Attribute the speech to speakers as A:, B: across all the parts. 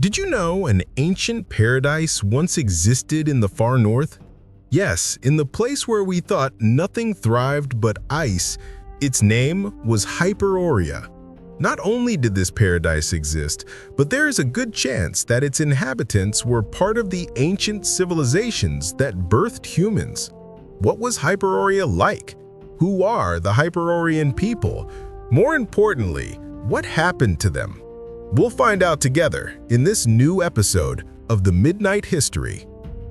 A: Did you know an ancient paradise once existed in the far north? Yes, in the place where we thought nothing thrived but ice. Its name was Hyperborea. Not only did this paradise exist, but there is a good chance that its inhabitants were part of the ancient civilizations that birthed humans. What was Hyperborea like? Who are the Hyperborean people? More importantly, what happened to them? We'll find out together in this new episode of The Midnight History.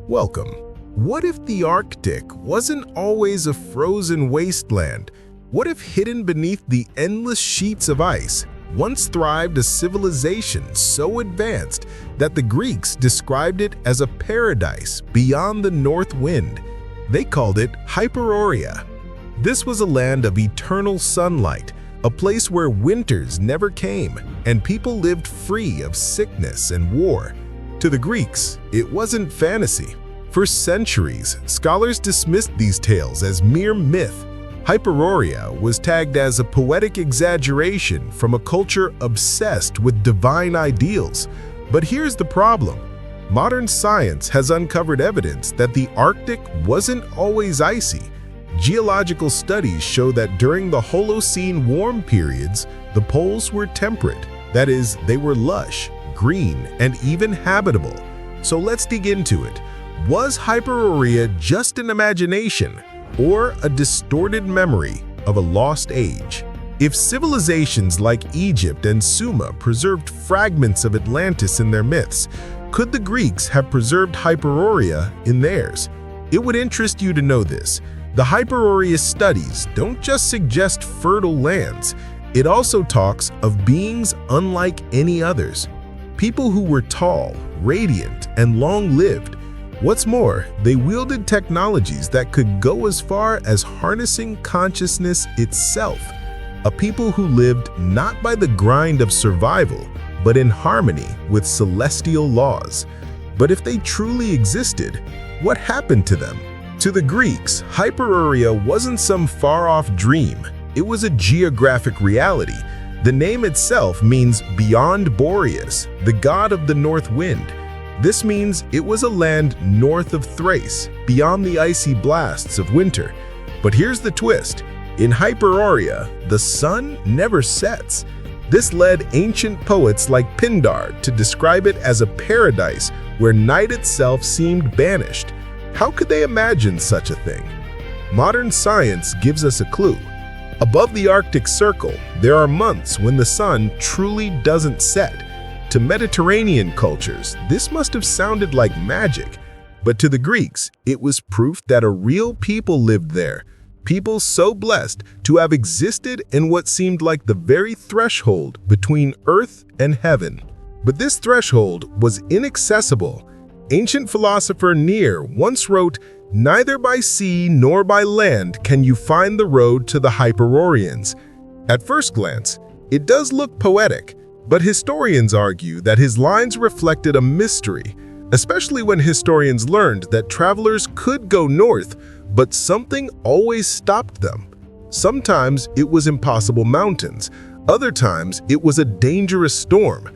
A: Welcome. What if the Arctic wasn't always a frozen wasteland? What if hidden beneath the endless sheets of ice once thrived a civilization so advanced that the Greeks described it as a paradise beyond the north wind? They called it Hyperborea. This was a land of eternal sunlight, a place where winters never came and people lived free of sickness and war. To the Greeks, it wasn't fantasy. For centuries, scholars dismissed these tales as mere myth. Hyperborea was tagged as a poetic exaggeration from a culture obsessed with divine ideals. But here's the problem. Modern science has uncovered evidence that the Arctic wasn't always icy. Geological studies show that during the Holocene warm periods, the poles were temperate. That is, they were lush, green, and even habitable. So let's dig into it. Was Hyperborea just an imagination or a distorted memory of a lost age? If civilizations like Egypt and Sumer preserved fragments of Atlantis in their myths, could the Greeks have preserved Hyperborea in theirs? It would interest you to know this. The Hyperborea studies don't just suggest fertile lands, it also talks of beings unlike any others. People who were tall, radiant, and long-lived. What's more, they wielded technologies that could go as far as harnessing consciousness itself. A people who lived not by the grind of survival, but in harmony with celestial laws. But if they truly existed, what happened to them? To the Greeks, Hyperborea wasn't some far-off dream. It was a geographic reality. The name itself means beyond Boreas, the god of the north wind. This means it was a land north of Thrace, beyond the icy blasts of winter. But here's the twist. In Hyperborea, the sun never sets. This led ancient poets like Pindar to describe it as a paradise where night itself seemed banished. How could they imagine such a thing? Modern science gives us a clue. Above the Arctic Circle, there are months when the sun truly doesn't set. To Mediterranean cultures, this must have sounded like magic. But to the Greeks, it was proof that a real people lived there. People so blessed to have existed in what seemed like the very threshold between earth and heaven. But this threshold was inaccessible. Ancient philosopher Near once wrote, "Neither by sea nor by land can you find the road to the Hyperboreans." At first glance, it does look poetic, but historians argue that his lines reflected a mystery, especially when historians learned that travelers could go north, but something always stopped them. Sometimes it was impossible mountains, other times it was a dangerous storm.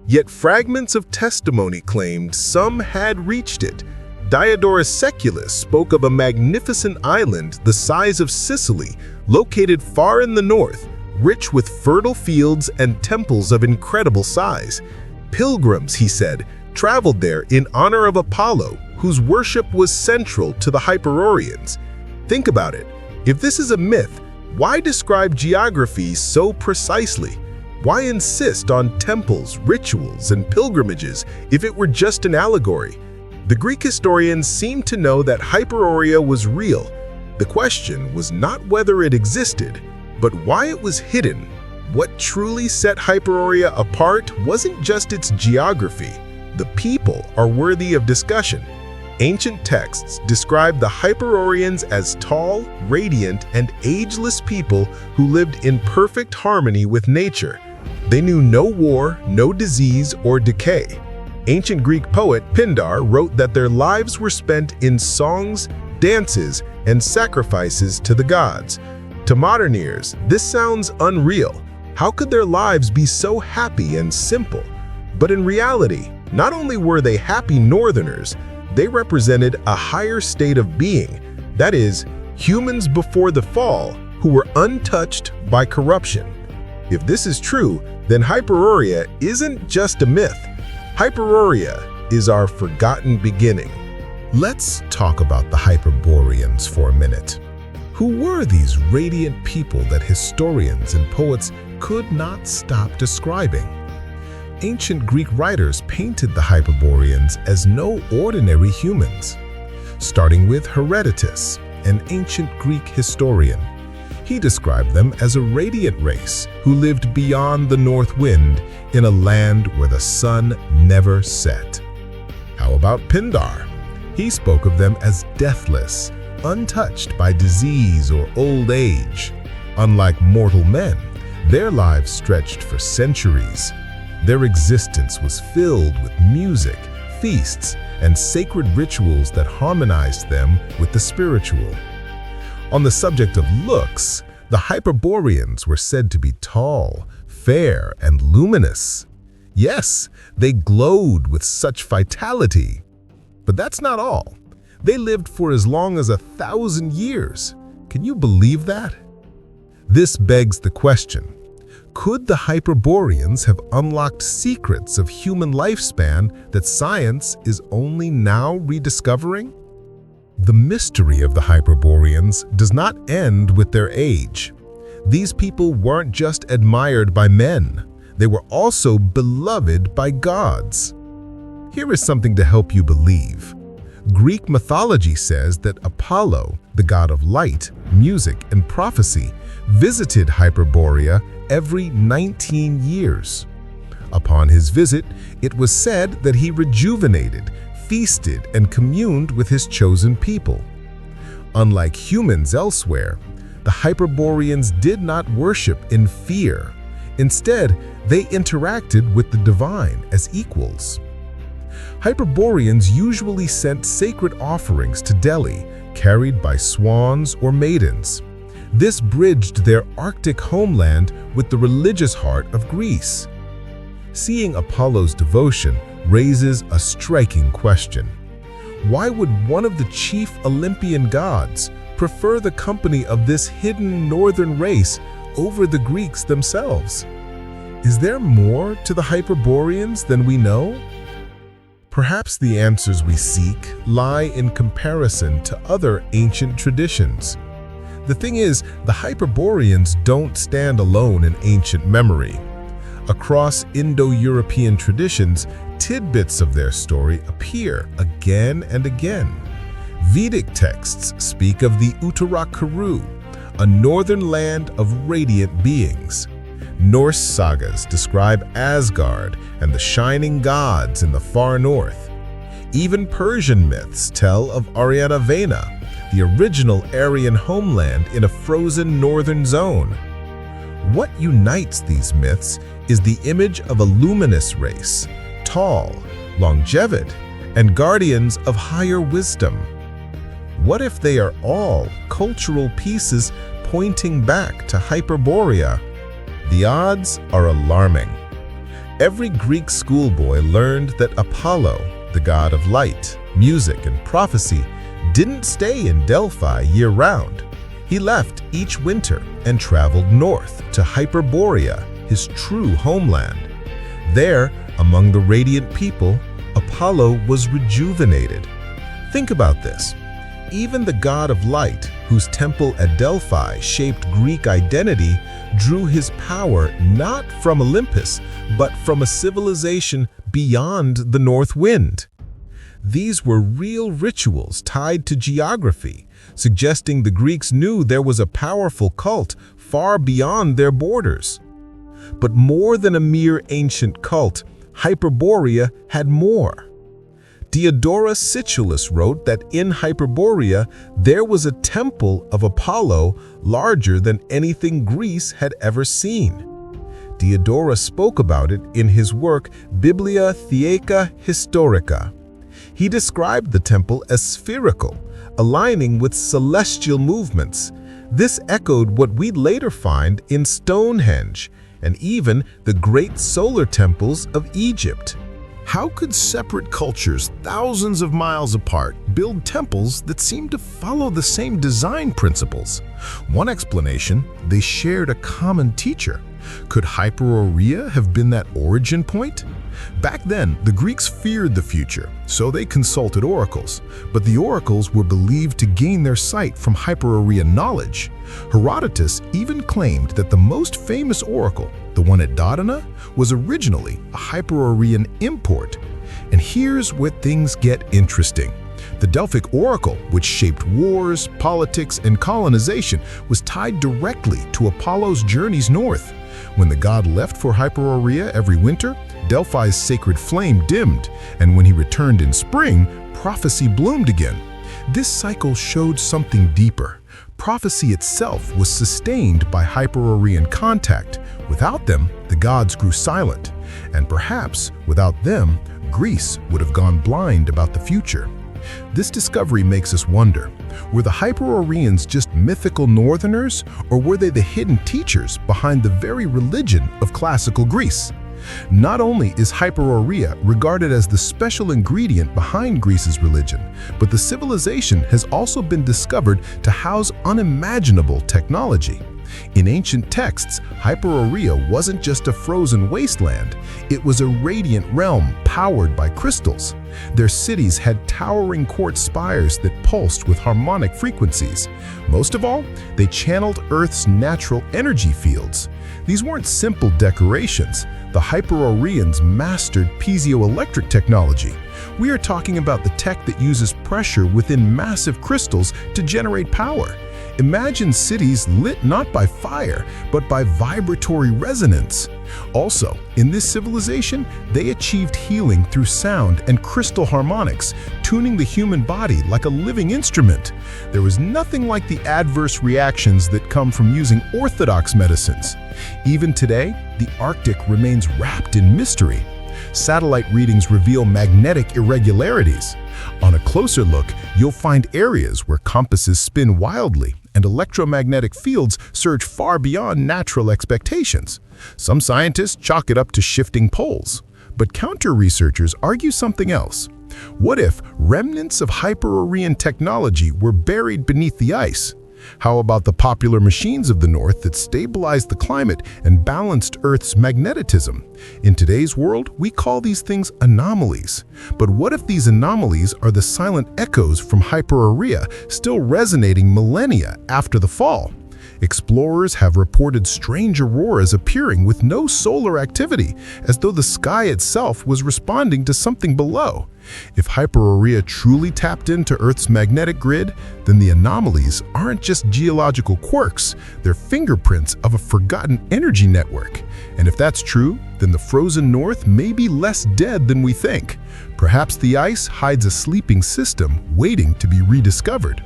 A: Yet fragments of testimony claimed some had reached it. Diodorus Siculus spoke of a magnificent island the size of Sicily, located far in the north, rich with fertile fields and temples of incredible size. Pilgrims, he said, traveled there in honor of Apollo, whose worship was central to the Hyperboreans. Think about it. If this is a myth, why describe geography so precisely? Why insist on temples, rituals, and pilgrimages if it were just an allegory? The Greek historians seem to know that Hyperborea was real. The question was not whether it existed, but why it was hidden. What truly set Hyperborea apart wasn't just its geography. The people are worthy of discussion. Ancient texts describe the Hyperboreans as tall, radiant, and ageless people who lived in perfect harmony with nature. They knew no war, no disease, or decay. Ancient Greek poet Pindar wrote that their lives were spent in songs, dances, and sacrifices to the gods. To modern ears, this sounds unreal. How could their lives be so happy and simple? But in reality, Not only were they happy northerners, they represented a higher state of being, that is, humans before the fall, who were untouched by corruption. If this is true, then Hyperborea isn't just a myth. Hyperborea is our forgotten beginning. Let's talk about the Hyperboreans for a minute. Who were these radiant people that historians and poets could not stop describing? Ancient Greek writers painted the Hyperboreans as no ordinary humans. Starting with Herodotus, an ancient Greek historian. He described them as a radiant race who lived beyond the north wind in a land where the sun never set. How about Pindar? He spoke of them as deathless, untouched by disease or old age. Unlike mortal men, their lives stretched for centuries. Their existence was filled with music, feasts, and sacred rituals that harmonized them with the spiritual. On the subject of looks, the Hyperboreans were said to be tall, fair, and luminous. Yes, they glowed with such vitality. But that's not all. They lived for as long as 1,000 years. Can you believe that? This begs the question, could the Hyperboreans have unlocked secrets of human lifespan that science is only now rediscovering? The mystery of the Hyperboreans does not end with their age. These people weren't just admired by men, they were also beloved by gods. Here is something to help you believe. Greek mythology says that Apollo, the god of light, music, and prophecy, visited Hyperborea every 19 years. Upon his visit, it was said that he rejuvenated, feasted, and communed with his chosen people. Unlike humans elsewhere, the Hyperboreans did not worship in fear. Instead, they interacted with the divine as equals. Hyperboreans usually sent sacred offerings to Delhi, carried by swans or maidens. This bridged their Arctic homeland with the religious heart of Greece. Seeing Apollo's devotion raises a striking question. Why would one of the chief Olympian gods prefer the company of this hidden northern race over the Greeks themselves? Is there more to the Hyperboreans than we know? Perhaps the answers we seek lie in comparison to other ancient traditions. The thing is, the Hyperboreans don't stand alone in ancient memory. Across Indo-European traditions, tidbits of their story appear again and again. Vedic texts speak of the Uttarakuru, a northern land of radiant beings. Norse sagas describe Asgard and the shining gods in the far north. Even Persian myths tell of Arianavena, the original Aryan homeland in a frozen northern zone. What unites these myths is the image of a luminous race, tall, longevate, and guardians of higher wisdom. What if they are all cultural pieces pointing back to Hyperborea? The odds are alarming. Every Greek schoolboy learned that Apollo, the god of light, music, and prophecy, didn't stay in Delphi year-round. He left each winter and traveled north to Hyperborea, his true homeland. There, among the radiant people, Apollo was rejuvenated. Think about this. Even the god of light, whose temple at Delphi shaped Greek identity, drew his power not from Olympus, but from a civilization beyond the north wind. These were real rituals tied to geography, suggesting the Greeks knew there was a powerful cult far beyond their borders. But more than a mere ancient cult, Hyperborea had more. Diodorus Siculus wrote that in Hyperborea there was a temple of Apollo larger than anything Greece had ever seen. Diodorus spoke about it in his work Biblia Theaeca Historica. He described the temple as spherical, aligning with celestial movements. This echoed what we'd later find in Stonehenge and even the great solar temples of Egypt. How could separate cultures thousands of miles apart build temples that seem to follow the same design principles? One explanation, they shared a common teacher. Could Hyperborea have been that origin point? Back then, the Greeks feared the future, so they consulted oracles. But the oracles were believed to gain their sight from Hyperborean knowledge. Herodotus even claimed that the most famous oracle, the one at Dodona, was originally a Hyperborean import. And here's where things get interesting. The Delphic oracle, which shaped wars, politics, and colonization, was tied directly to Apollo's journeys north. When the god left for Hyperborea every winter, Delphi's sacred flame dimmed, and when he returned in spring, prophecy bloomed again. This cycle showed something deeper. Prophecy itself was sustained by Hyperborean contact. Without them, the gods grew silent, and perhaps without them, Greece would have gone blind about the future. This discovery makes us wonder, were the Hyperboreans just mythical northerners, or were they the hidden teachers behind the very religion of classical Greece? Not only is Hyperborea regarded as the special ingredient behind Greece's religion, but the civilization has also been discovered to house unimaginable technology. In ancient texts, Hyperborea wasn't just a frozen wasteland, it was a radiant realm powered by crystals. Their cities had towering quartz spires that pulsed with harmonic frequencies. Most of all, they channeled Earth's natural energy fields. These weren't simple decorations. The Hyperboreans mastered piezoelectric technology. We are talking about the tech that uses pressure within massive crystals to generate power. Imagine cities lit not by fire, but by vibratory resonance. Also, in this civilization, they achieved healing through sound and crystal harmonics, tuning the human body like a living instrument. There was nothing like the adverse reactions that come from using orthodox medicines. Even today, the Arctic remains wrapped in mystery. Satellite readings reveal magnetic irregularities. On a closer look, you'll find areas where compasses spin wildly and electromagnetic fields surge far beyond natural expectations. Some scientists chalk it up to shifting poles, but counter-researchers argue something else. What if remnants of Hyperborean technology were buried beneath the ice? How about the popular machines of the North that stabilized the climate and balanced Earth's magnetism? In today's world, we call these things anomalies. But what if these anomalies are the silent echoes from Hyperborea still resonating millennia after the fall? Explorers have reported strange auroras appearing with no solar activity, as though the sky itself was responding to something below. If Hyperborea truly tapped into Earth's magnetic grid, then the anomalies aren't just geological quirks, they're fingerprints of a forgotten energy network. And if that's true, then the frozen North may be less dead than we think. Perhaps the ice hides a sleeping system waiting to be rediscovered.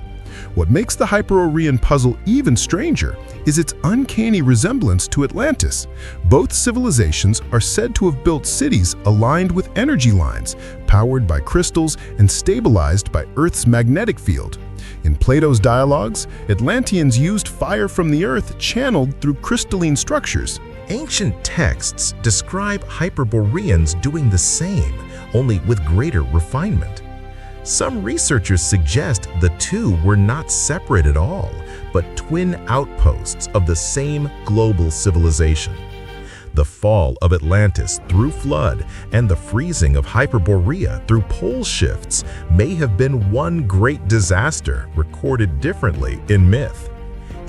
A: What makes the Hyperborean puzzle even stranger is its uncanny resemblance to Atlantis. Both civilizations are said to have built cities aligned with energy lines, powered by crystals and stabilized by Earth's magnetic field. In Plato's dialogues, Atlanteans used fire from the Earth channeled through crystalline structures.
B: Ancient texts describe Hyperboreans doing the same, only with greater refinement. Some researchers suggest the two were not separate at all, but twin outposts of the same global civilization. The fall of Atlantis through flood and the freezing of Hyperborea through pole shifts may have been one great disaster recorded differently in myth.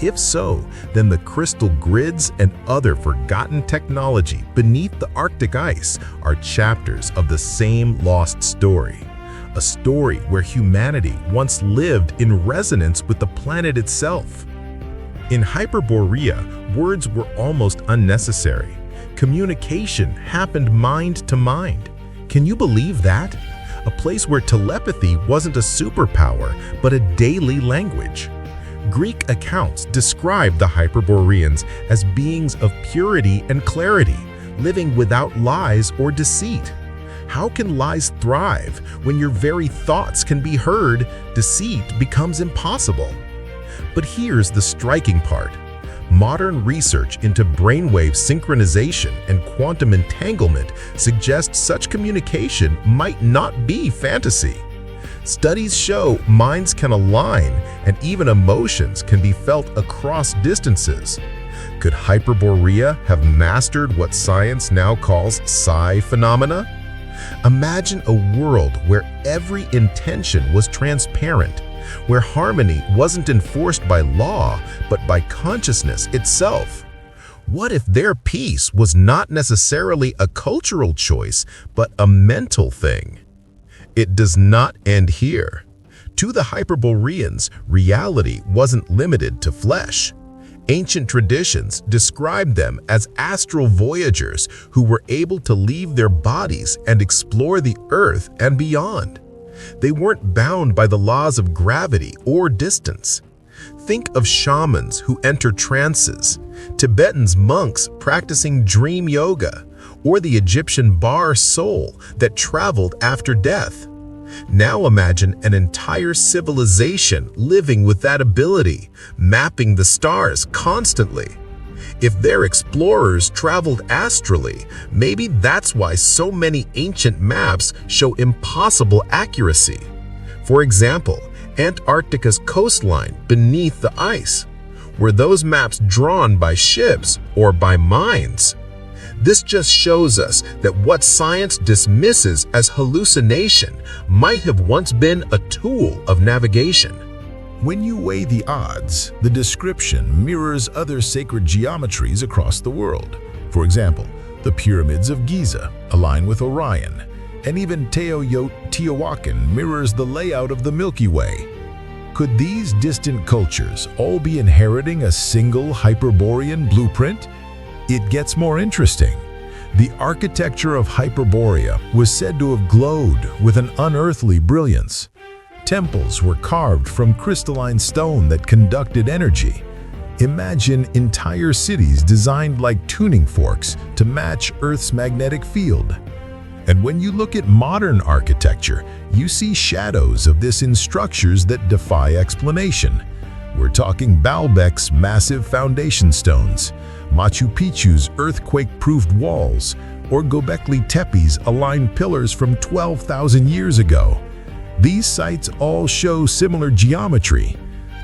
B: If so, then the crystal grids and other forgotten technology beneath the Arctic ice are chapters of the same lost story. A story where humanity once lived in resonance with the planet itself. In Hyperborea, words were almost unnecessary. Communication happened mind to mind. Can you believe that? A place where telepathy wasn't a superpower, but a daily language. Greek accounts describe the Hyperboreans as beings of purity and clarity, living without lies or deceit. How can lies thrive when your very thoughts can be heard? Deceit becomes impossible. But here's the striking part. Modern research into brainwave synchronization and quantum entanglement suggests such communication might not be fantasy. Studies show minds can align and even emotions can be felt across distances. Could Hyperborea have mastered what science now calls psi phenomena? Imagine a world where every intention was transparent, where harmony wasn't enforced by law, but by consciousness itself. What if their peace was not necessarily a cultural choice, but a mental thing? It does not end here. To the Hyperboreans, reality wasn't limited to flesh. Ancient traditions described them as astral voyagers who were able to leave their bodies and explore the earth and beyond. They weren't bound by the laws of gravity or distance. Think of shamans who enter trances, Tibetan monks practicing dream yoga, or the Egyptian bar soul that traveled after death. Now imagine an entire civilization living with that ability, mapping the stars constantly. If their explorers traveled astrally, maybe that's why so many ancient maps show impossible accuracy. For example, Antarctica's coastline beneath the ice. Were those maps drawn by ships or by minds? This just shows us that what science dismisses as hallucination might have once been a tool of navigation.
A: When you weigh the odds, the description mirrors other sacred geometries across the world. For example, the pyramids of Giza align with Orion, and even Teotihuacan mirrors the layout of the Milky Way. Could these distant cultures all be inheriting a single Hyperborean blueprint? It gets more interesting. The architecture of Hyperborea was said to have glowed with an unearthly brilliance. Temples were carved from crystalline stone that conducted energy. Imagine entire cities designed like tuning forks to match Earth's magnetic field. And when you look at modern architecture, you see shadows of this in structures that defy explanation. We're talking Baalbek's massive foundation stones, Machu Picchu's earthquake-proofed walls, or Göbekli Tepe's aligned pillars from 12,000 years ago. These sites all show similar geometry,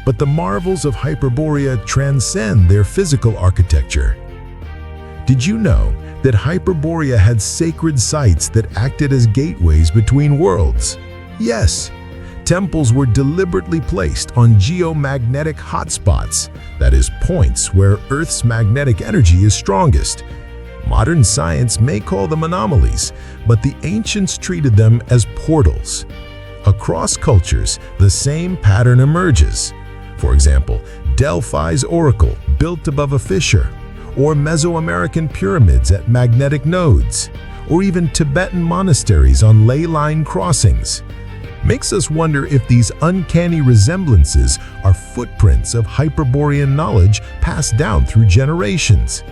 A: but the marvels of Hyperborea transcend their physical architecture. Did you know that Hyperborea had sacred sites that acted as gateways between worlds? Yes. Temples were deliberately placed on geomagnetic hotspots, that is, points where Earth's magnetic energy is strongest. Modern science may call them anomalies, but the ancients treated them as portals. Across cultures, the same pattern emerges. For example, Delphi's oracle built above a fissure, or Mesoamerican pyramids at magnetic nodes, or even Tibetan monasteries on ley line crossings. Makes us wonder if these uncanny resemblances are footprints of Hyperborean knowledge passed down through generations.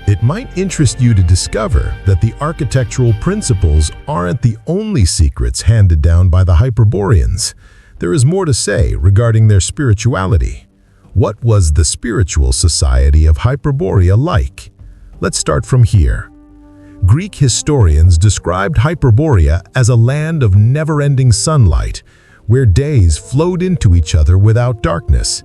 A: It might interest you to discover that the architectural principles aren't the only secrets handed down by the Hyperboreans. There is more to say regarding their spirituality. What was the spiritual society of Hyperborea like? Let's start from here. Greek historians described Hyperborea as a land of never-ending sunlight, where days flowed into each other without darkness.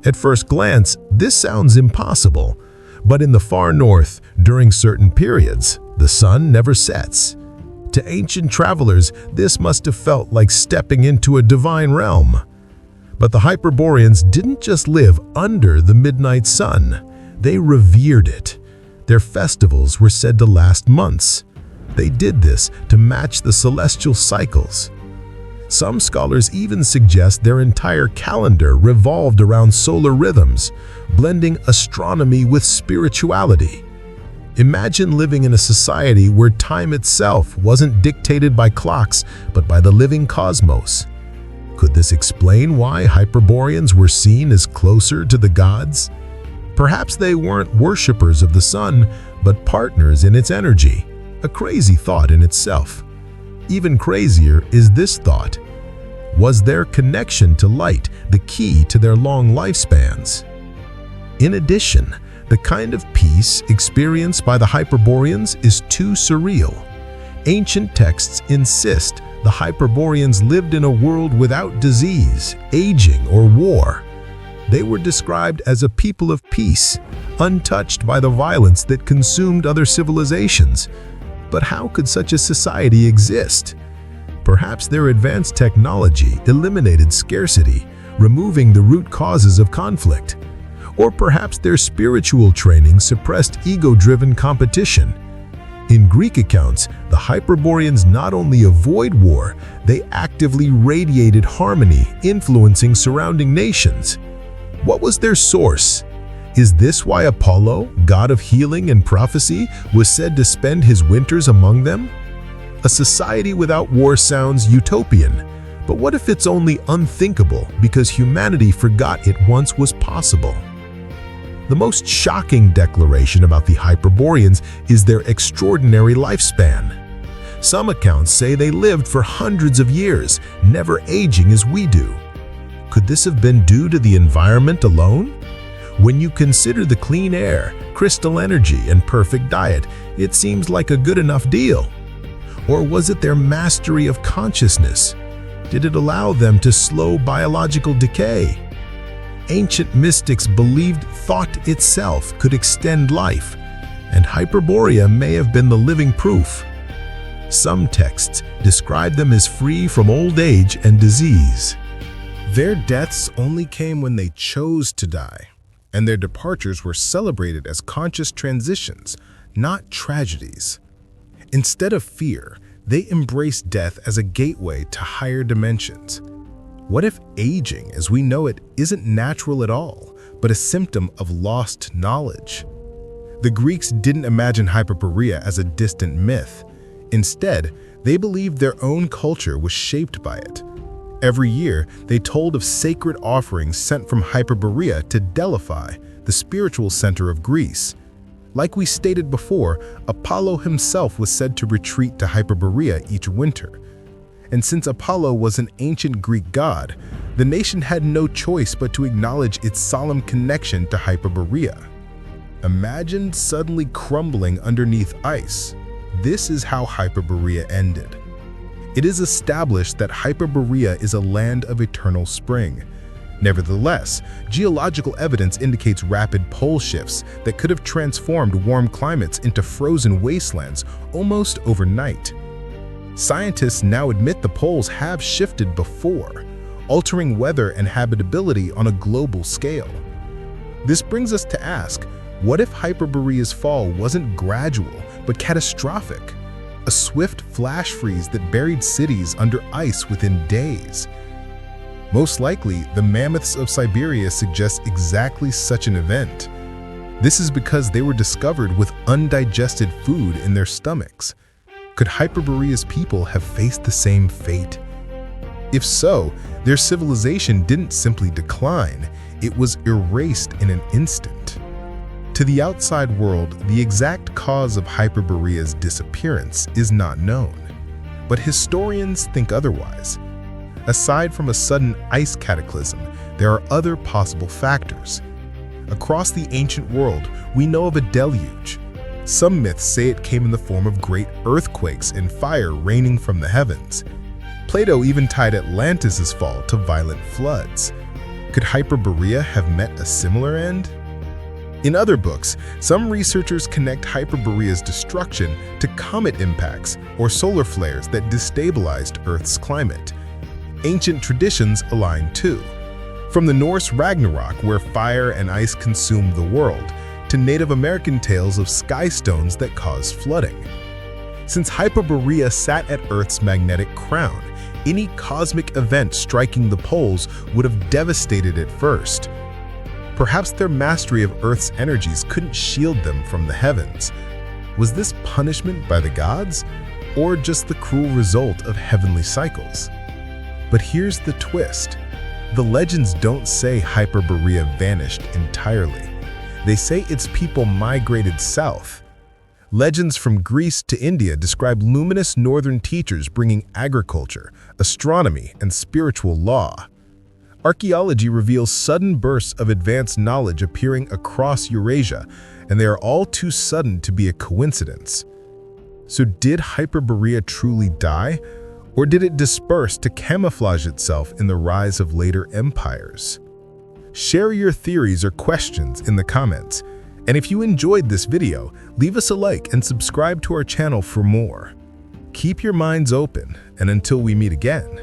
A: At first glance, this sounds impossible, but in the far north, during certain periods, the sun never sets. To ancient travelers, this must have felt like stepping into a divine realm. But the Hyperboreans didn't just live under the midnight sun, they revered it. Their festivals were said to last months. They did this to match the celestial cycles. Some scholars even suggest their entire calendar revolved around solar rhythms, blending astronomy with spirituality. Imagine living in a society where time itself wasn't dictated by clocks, but by the living cosmos. Could this explain why Hyperboreans were seen as closer to the gods? Perhaps they weren't worshippers of the sun, but partners in its energy. A crazy thought in itself. Even crazier is this thought. Was their connection to light the key to their long lifespans?
B: In addition, the kind of peace experienced by the Hyperboreans is too surreal. Ancient texts insist the Hyperboreans lived in a world without disease, aging, or war. They were described as a people of peace, untouched by the violence that consumed other civilizations. But how could such a society exist? Perhaps their advanced technology eliminated scarcity, removing the root causes of conflict. Or perhaps their spiritual training suppressed ego-driven competition. In Greek accounts, the Hyperboreans not only avoid war, they actively radiated harmony, influencing surrounding nations. What was their source? Is this why Apollo, god of healing and prophecy, was said to spend his winters among them? A society without war sounds utopian, but what if it's only unthinkable because humanity forgot it once was possible? The most shocking declaration about the Hyperboreans is their extraordinary lifespan. Some accounts say they lived for hundreds of years, never aging as we do. Could this have been due to the environment alone? When you consider the clean air, crystal energy, and perfect diet, it seems like a good enough deal. Or was it their mastery of consciousness? Did it allow them to slow biological decay? Ancient mystics believed thought itself could extend life, and Hyperborea may have been the living proof. Some texts describe them as free from old age and disease.
A: Their deaths only came when they chose to die, and their departures were celebrated as conscious transitions, not tragedies. Instead of fear, they embraced death as a gateway to higher dimensions. What if aging, as we know it, isn't natural at all, but a symptom of lost knowledge? The Greeks didn't imagine Hyperborea as a distant myth. Instead, they believed their own culture was shaped by it. Every year, they told of sacred offerings sent from Hyperborea to Delphi, the spiritual center of Greece. Like we stated before, Apollo himself was said to retreat to Hyperborea each winter. And since Apollo was an ancient Greek god, the nation had no choice but to acknowledge its solemn connection to Hyperborea. Imagine suddenly crumbling underneath ice. This is how Hyperborea ended. It is established that Hyperborea is a land of eternal spring. Nevertheless, geological evidence indicates rapid pole shifts that could have transformed warm climates into frozen wastelands almost overnight. Scientists now admit the poles have shifted before, altering weather and habitability on a global scale. This brings us to ask, what if Hyperborea's fall wasn't gradual but catastrophic? A swift flash freeze that buried cities under ice within days. Most likely, the mammoths of Siberia suggest exactly such an event. This is because they were discovered with undigested food in their stomachs. Could Hyperborea's people have faced the same fate? If so, their civilization didn't simply decline, it was erased in an instant. To the outside world, the exact cause of Hyperborea's disappearance is not known, but historians think otherwise. Aside from a sudden ice cataclysm, there are other possible factors. Across the ancient world, we know of a deluge. Some myths say it came in the form of great earthquakes and fire raining from the heavens. Plato even tied Atlantis' fall to violent floods. Could Hyperborea have met a similar end? In other books, some researchers connect Hyperborea's destruction to comet impacts or solar flares that destabilized Earth's climate. Ancient traditions align too. From the Norse Ragnarok, where fire and ice consumed the world, to Native American tales of sky stones that caused flooding. Since Hyperborea sat at Earth's magnetic crown, any cosmic event striking the poles would have devastated it first. Perhaps their mastery of Earth's energies couldn't shield them from the heavens. Was this punishment by the gods, or just the cruel result of heavenly cycles? But here's the twist. The legends don't say Hyperborea vanished entirely. They say its people migrated south. Legends from Greece to India describe luminous northern teachers bringing agriculture, astronomy, and spiritual law. Archaeology reveals sudden bursts of advanced knowledge appearing across Eurasia, and they are all too sudden to be a coincidence. So did Hyperborea truly die, or did it disperse to camouflage itself in the rise of later empires? Share your theories or questions in the comments, and if you enjoyed this video, leave us a like and subscribe to our channel for more. Keep your minds open, and until we meet again,